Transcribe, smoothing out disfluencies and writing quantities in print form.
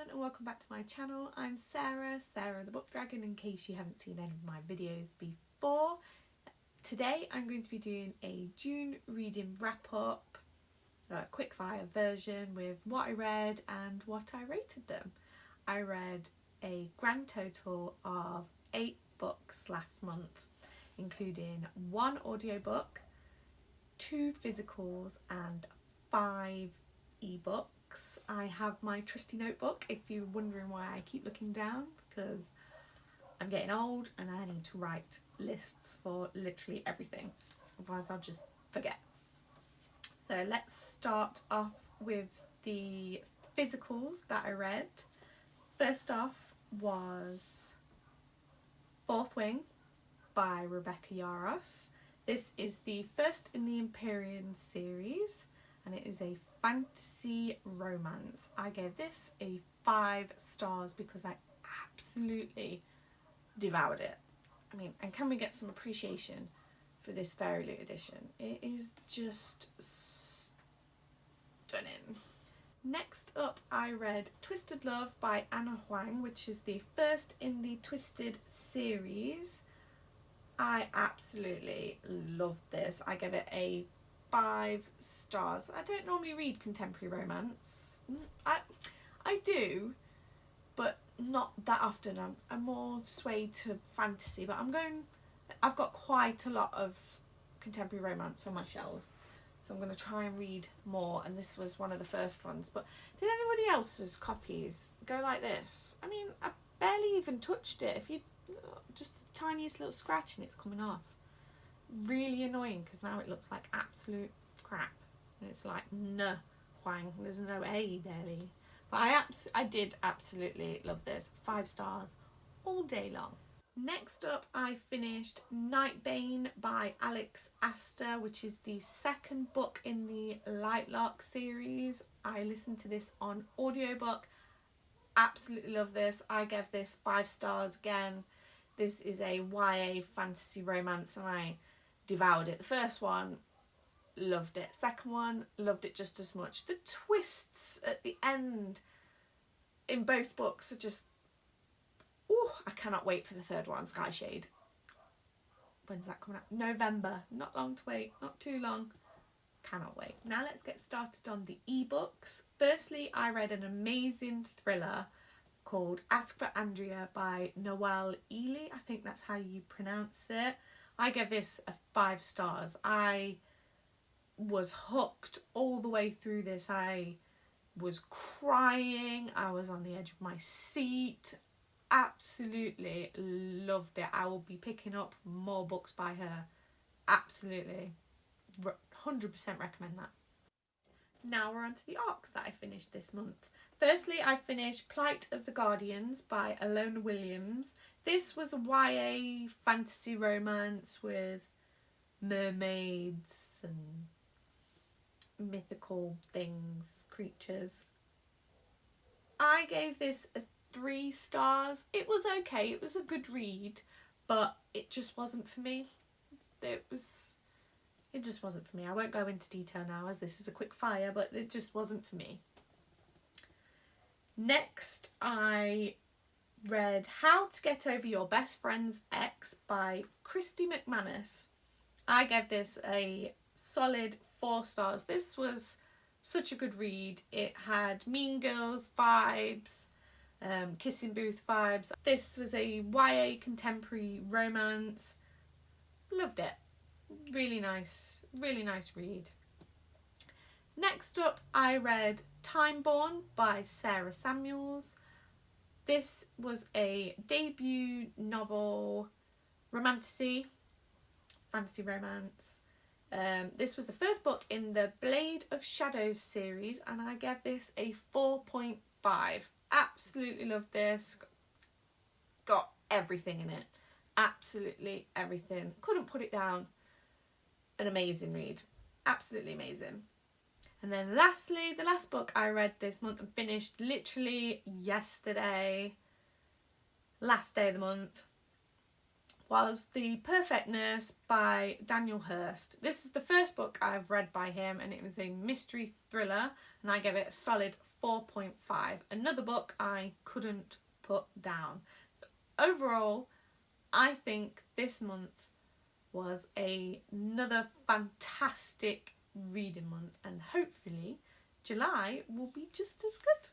everyone and welcome back to my channel. I'm Sarah the Book Dragon, in case you haven't seen any of my videos before. Today I'm going to be doing a June reading wrap up, a quick fire version with what I read and what I rated them. I read a grand total of 8 books last month, including 1 audiobook, 2 physicals and 5 ebooks. I have my trusty notebook if you're wondering why I keep looking down, because I'm getting old and I need to write lists for literally everything, otherwise I'll just forget. So let's start off with the physicals that I read. First off was Fourth Wing by Rebecca Yarros. This is the first in the Empyrean series and it is a fantasy romance. I gave this a 5 stars because I absolutely devoured it. I mean, and can we get some appreciation for this Fairy Loot edition? It is just stunning. Next up, I read Twisted Love by Ana Huang, which is the first in the Twisted series. I absolutely loved this. I gave it a 5 stars. I don't normally read contemporary romance. I do, but not that often. I'm more swayed to fantasy, but I've got quite a lot of contemporary romance on my shelves, so I'm going to try and read more, and this was one of the first ones. But did anybody else's copies go like this? I mean, I barely even touched it. If you just the tiniest little scratch and it's coming off. Really annoying, because now it looks like absolute crap. And it's like, nah, Huang, there's no A barely. But I did absolutely love this. 5 stars all day long. Next up, I finished Nightbane by Alex Aster, which is the second book in the Lightlark series. I listened to this on audiobook. Absolutely love this. I gave this 5 stars again. This is a YA fantasy romance and I devoured it. The first one, loved it. Second one, loved it just as much. The twists at the end in both books are just, ooh, I cannot wait for the third one, Sky Shade. When's that coming out? November. Not long to wait, not too long. Cannot wait. Now let's get started on the ebooks. Firstly, I read an amazing thriller called Ask for Andrea by Noelle Ely. I think that's how you pronounce it. I gave this a 5 stars. I was hooked all the way through this. I was crying. I was on the edge of my seat. Absolutely loved it. I will be picking up more books by her. Absolutely. 100% recommend that. Now we're on to the arcs that I finished this month. Firstly, I finished Plight of the Guardians by Alona Williams. This was a YA fantasy romance with mermaids and mythical things, creatures. I gave this a 3 stars. It was okay, it was a good read, but it just wasn't for me. It just wasn't for me. I won't go into detail now as this is a quick fire, but it just wasn't for me. Next, I read How to Get Over Your Best Friend's Ex by Kristy McManus. I gave this a solid 4 stars. This was such a good read. It had Mean Girls vibes, Kissing Booth vibes. This was a YA contemporary romance. Loved it. Really nice read. Next up, I read Timeborn by Sarah Samuels. This was a debut novel, fantasy romance. This was the first book in the Blade of Shadows series and I gave this a 4.5. Absolutely loved this. Got everything in it. Absolutely everything. Couldn't put it down. An amazing read. Absolutely amazing. And then lastly, the last book I read this month and finished literally yesterday, last day of the month, was The Perfect Nurse by Daniel Hurst. This is the first book I've read by him and it was a mystery thriller and I gave it a solid 4.5. Another book I couldn't put down. So overall, I think this month was another fantastic reading month, and hopefully July will be just as good.